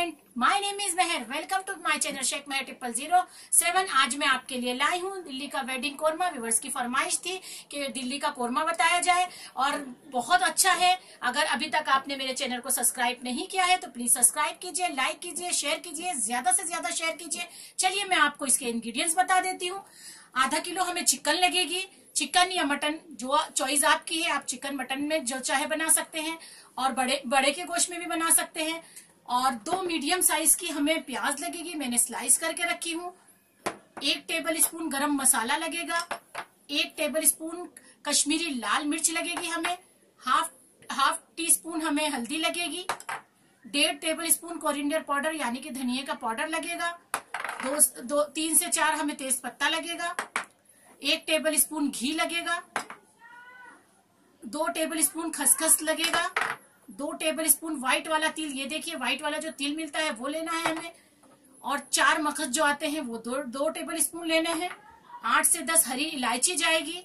Friend, my name is Mehar. Welcome to my channel Shaikh Mehar 0007। आज मैं आपके लिए लाई हूँ दिल्ली का वेडिंग कोरमा। व्यूअर्स की फरमाइश थी कि दिल्ली का कोरमा बताया जाए और बहुत अच्छा है। अगर अभी तक आपने मेरे चैनल को सब्सक्राइब नहीं किया है तो प्लीज सब्सक्राइब कीजिए, लाइक कीजिए, शेयर कीजिए, ज्यादा से ज्यादा शेयर कीजिए। चलिए मैं आपको इसके इंग्रेडिएंट्स बता देती हूँ। आधा किलो हमें चिकन लगेगी। चिकन या मटन जो चॉइस आपकी है, आप चिकन मटन में जो चाहे बना सकते हैं और बड़े के गोश्त में भी बना सकते हैं। और 2 मीडियम साइज की हमें प्याज लगेगी, मैंने स्लाइस करके रखी हूँ। 1 टेबल स्पून गरम मसाला लगेगा। 1 टेबल स्पून कश्मीरी लाल मिर्च लगेगी हमें। हाफ टी स्पून हमें हल्दी लगेगी। 1.5 टेबल स्पून कोरिएंडर पाउडर यानी कि धनिया का पाउडर लगेगा। 3 से 4 हमें तेज पत्ता लगेगा। 1 टेबल स्पून घी लगेगा। 2 टेबल स्पून खसखस लगेगा। 2 टेबल स्पून व्हाइट वाला तिल, ये देखिए व्हाइट वाला जो तिल मिलता है वो लेना है हमें। और 4 मगज जो आते हैं वो 2 टेबल स्पून लेने हैं। 8 से 10 हरी इलायची जाएगी।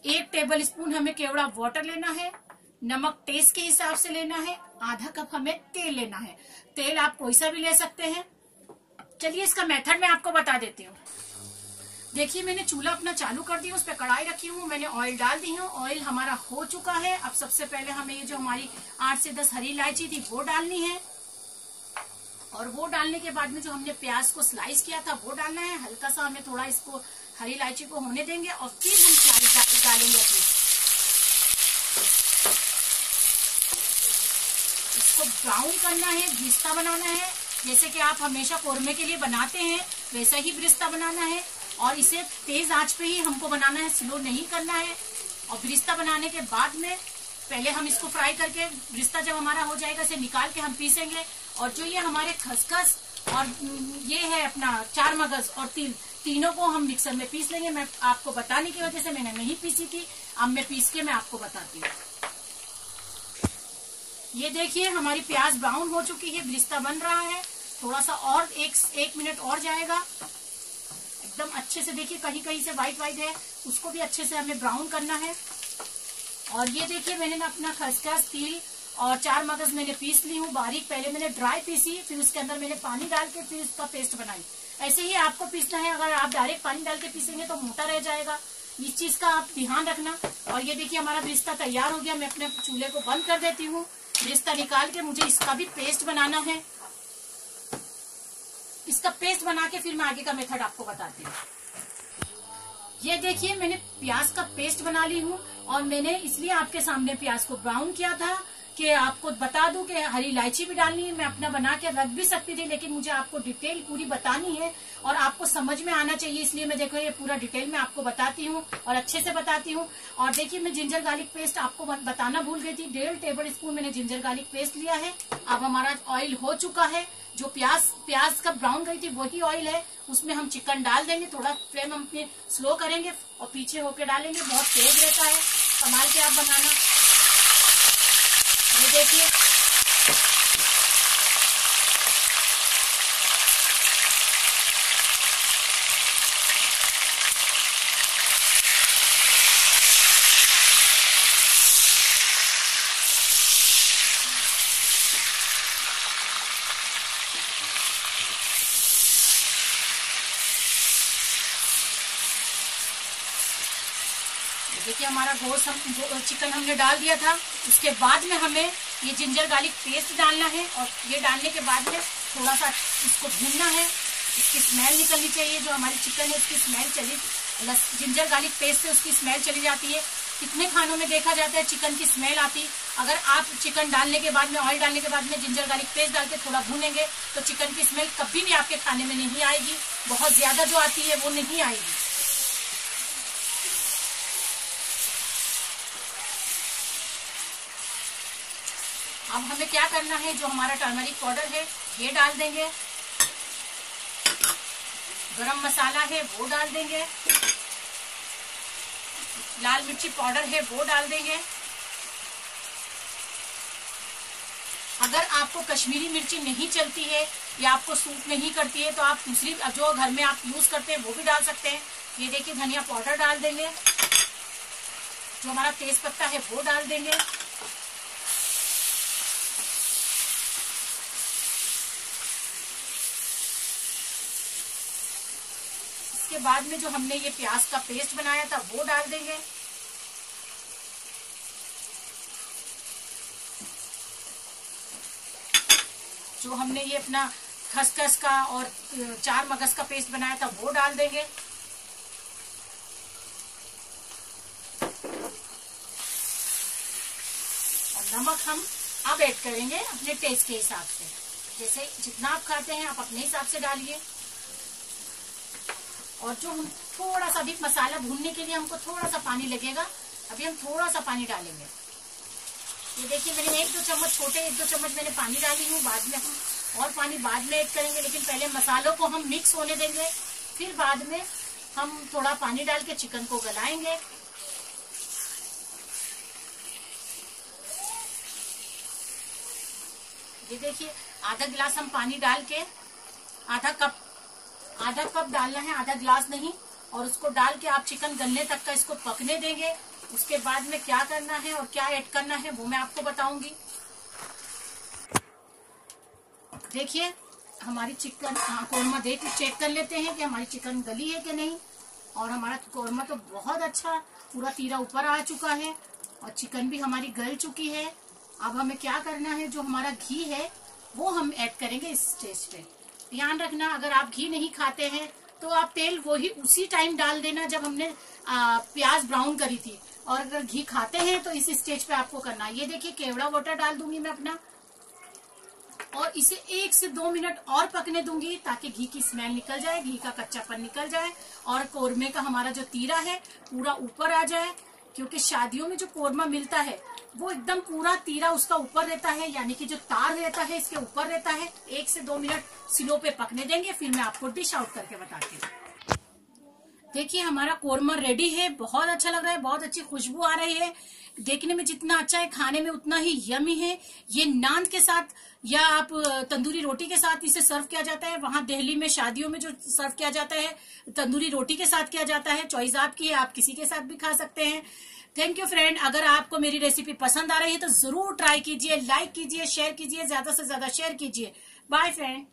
1 टेबल स्पून हमें केवड़ा वाटर लेना है। नमक टेस्ट के हिसाब से लेना है। आधा कप हमें तेल लेना है। तेल आप कोई सा भी ले सकते हैं। चलिए इसका मेथड मैं आपको बता देती हूँ। देखिए मैंने चूल्हा अपना चालू कर दिया, उस पर कढ़ाई रखी हूँ, मैंने ऑयल डाल दी हूँ। ऑयल हमारा हो चुका है। अब सबसे पहले हमें ये जो हमारी 8 से 10 हरी इलायची थी वो डालनी है। और वो डालने के बाद में जो हमने प्याज को स्लाइस किया था वो डालना है। हल्का सा हमें थोड़ा इसको हरी इलायची को होने देंगे और फिर हम प्याज डालेंगे अपनी। इसको ब्राउन करना है, ब्रिस्ता बनाना है। जैसे कि आप हमेशा कोरमे के लिए बनाते हैं वैसा ही ब्रिस्ता बनाना है। और इसे तेज आंच पे ही हमको बनाना है, स्लो नहीं करना है। और ब्रिस्ता बनाने के बाद में पहले हम इसको फ्राई करके, ब्रिस्ता जब हमारा हो जाएगा इसे निकाल के हम पीसेंगे। और जो ये हमारे खसखस और ये है अपना 4 मगज और तिल, तीनों को हम मिक्सर में पीस लेंगे। मैं आपको बताने की वजह से मैंने नहीं पीसी थी, अब मैं पीस के मैं आपको बताती हूँ। ये देखिए हमारी प्याज ब्राउन हो चुकी है, ब्रिस्ता बन रहा है। थोड़ा सा और 1 मिनट और जाएगा एकदम अच्छे से। देखिए कहीं कहीं से व्हाइट है, उसको भी अच्छे से हमें ब्राउन करना है। और ये देखिए मैंने ना अपना खसखस, तिल और 4 मगज मैंने पीस ली हूँ बारीक। पहले मैंने ड्राई पीसी, फिर उसके अंदर मैंने पानी डाल के फिर उसका पेस्ट बनाई। ऐसे ही आपको पीसना है। अगर आप डायरेक्ट पानी डाल के पीसेंगे तो मोटा रह जाएगा, इस चीज का आप ध्यान रखना। और ये देखिए हमारा ब्रिस्ता तैयार हो गया। मैं अपने चूल्हे को बंद कर देती हूँ। ब्रिस्ता निकाल के मुझे इसका भी पेस्ट बनाना है। इसका पेस्ट बना के फिर मैं आगे का मेथड आपको बताती हूँ। ये देखिए मैंने प्याज का पेस्ट बना ली हूँ। और मैंने इसलिए आपके सामने प्याज को ब्राउन किया था कि आपको बता दूं कि हरी इलायची भी डालनी है। मैं अपना बना के रख भी सकती थी, लेकिन मुझे आपको डिटेल पूरी बतानी है और आपको समझ में आना चाहिए, इसलिए मैं देखो ये पूरा डिटेल में आपको बताती हूँ और अच्छे से बताती हूँ। और देखिए मैं जिंजर गार्लिक पेस्ट आपको बताना भूल गई थी। 1.5 टेबल स्पून मैंने जिंजर गार्लिक पेस्ट लिया है। अब हमारा ऑयल हो चुका है। जो प्याज का ब्राउन गई थी वही ऑयल है, उसमें हम चिकन डाल देंगे। थोड़ा फ्लेम हम अपने स्लो करेंगे और पीछे होके डालेंगे, बहुत तेज रहता है, संभाल के आप बनाना। ये देखिए देखिए हमारा चिकन हमने डाल दिया था। उसके बाद में हमें ये जिंजर गार्लिक पेस्ट डालना है। और ये डालने के बाद में थोड़ा सा इसको भूनना है। इसकी स्मेल निकलनी चाहिए। जो हमारी चिकन है उसकी स्मेल जिंजर गार्लिक पेस्ट से उसकी स्मेल चली जाती है। कितने खानों में देखा जाता है चिकन की स्मेल आती। अगर आप चिकन डालने के बाद में, ऑयल डालने के बाद में जिंजर गार्लिक पेस्ट डाल के थोड़ा भूनेंगे तो चिकन की स्मेल कभी भी आपके खाने में नहीं आएगी। बहुत ज्यादा जो आती है वो नहीं आएगी। अब हमें क्या करना है, जो हमारा टर्मरिक पाउडर है ये डाल देंगे। गरम मसाला है वो डाल देंगे। लाल मिर्ची पाउडर है वो डाल देंगे। अगर आपको कश्मीरी मिर्ची नहीं चलती है या आपको सूट नहीं करती है तो आप दूसरी जो घर में आप यूज करते हैं वो भी डाल सकते हैं। ये देखिए धनिया पाउडर डाल देंगे। जो हमारा तेज पत्ता है वो डाल देंगे। इसके बाद में जो हमने ये प्याज का पेस्ट बनाया था वो डाल देंगे। जो हमने ये अपना खसखस का और 4 मगज का पेस्ट बनाया था वो डाल देंगे। और नमक हम अब ऐड करेंगे अपने टेस्ट के हिसाब से, जैसे जितना आप खाते हैं आप अपने हिसाब से डालिए। और जो हम थोड़ा सा भी मसाला भूनने के लिए हमको थोड़ा सा पानी लगेगा, अभी हम थोड़ा सा पानी डालेंगे। ये देखिए मैंने 1-2 चम्मच, छोटे 1-2 चम्मच मैंने पानी डाली हूँ। बाद में हम और पानी बाद में ऐड करेंगे, लेकिन पहले मसालों को हम मिक्स होने देंगे, फिर बाद में हम थोड़ा पानी डाल के चिकन को गलाएंगे। ये देखिए आधा गिलास हम पानी डाल के, आधा कप डालना है, आधा गिलास नहीं। और उसको डाल के आप चिकन गलने तक का इसको पकने देंगे। उसके बाद में क्या करना है और क्या ऐड करना है वो मैं आपको बताऊंगी। देखिए हमारी चिकन कोरमा चेक कर लेते हैं कि हमारी चिकन गली है कि नहीं। और हमारा कोरमा तो बहुत अच्छा पूरा तीरा ऊपर आ चुका है और चिकन भी हमारी गल चुकी है। अब हमें क्या करना है, जो हमारा घी है वो हम ऐड करेंगे इस स्टेज पे। ध्यान रखना, अगर आप घी नहीं खाते हैं तो आप तेल वही उसी टाइम डाल देना जब हमने प्याज ब्राउन करी थी। और अगर घी खाते हैं तो इस स्टेज पे आपको करना है। ये देखिए केवड़ा वाटर डाल दूंगी मैं अपना, और इसे 1 से 2 मिनट और पकने दूंगी ताकि घी की स्मेल निकल जाए, घी का कच्चापन निकल जाए और कोरमे का हमारा जो तीरा है पूरा ऊपर आ जाए। क्योंकि शादियों में जो कोरमा मिलता है वो एकदम पूरा तीरा उसका ऊपर रहता है, यानी कि जो तार रहता है इसके ऊपर रहता है। 1 से 2 मिनट स्लो पे पकने देंगे, फिर मैं आपको डिश आउट करके बताती हूँ। देखिए हमारा कोरमा रेडी है, बहुत अच्छा लग रहा है, बहुत अच्छी खुशबू आ रही है। देखने में जितना अच्छा है खाने में उतना ही यमी है। ये नान के साथ या आप तंदूरी रोटी के साथ इसे सर्व किया जाता है। वहां दिल्ली में शादियों में जो सर्व किया जाता है तंदूरी रोटी के साथ किया जाता है। चॉइस आपकी है, आप किसी के साथ भी खा सकते हैं। Thank you friend. अगर आपको मेरी रेसिपी पसंद आ रही है तो जरूर ट्राई कीजिए, लाइक कीजिए, शेयर कीजिए, ज्यादा से ज्यादा शेयर कीजिए। Bye friend.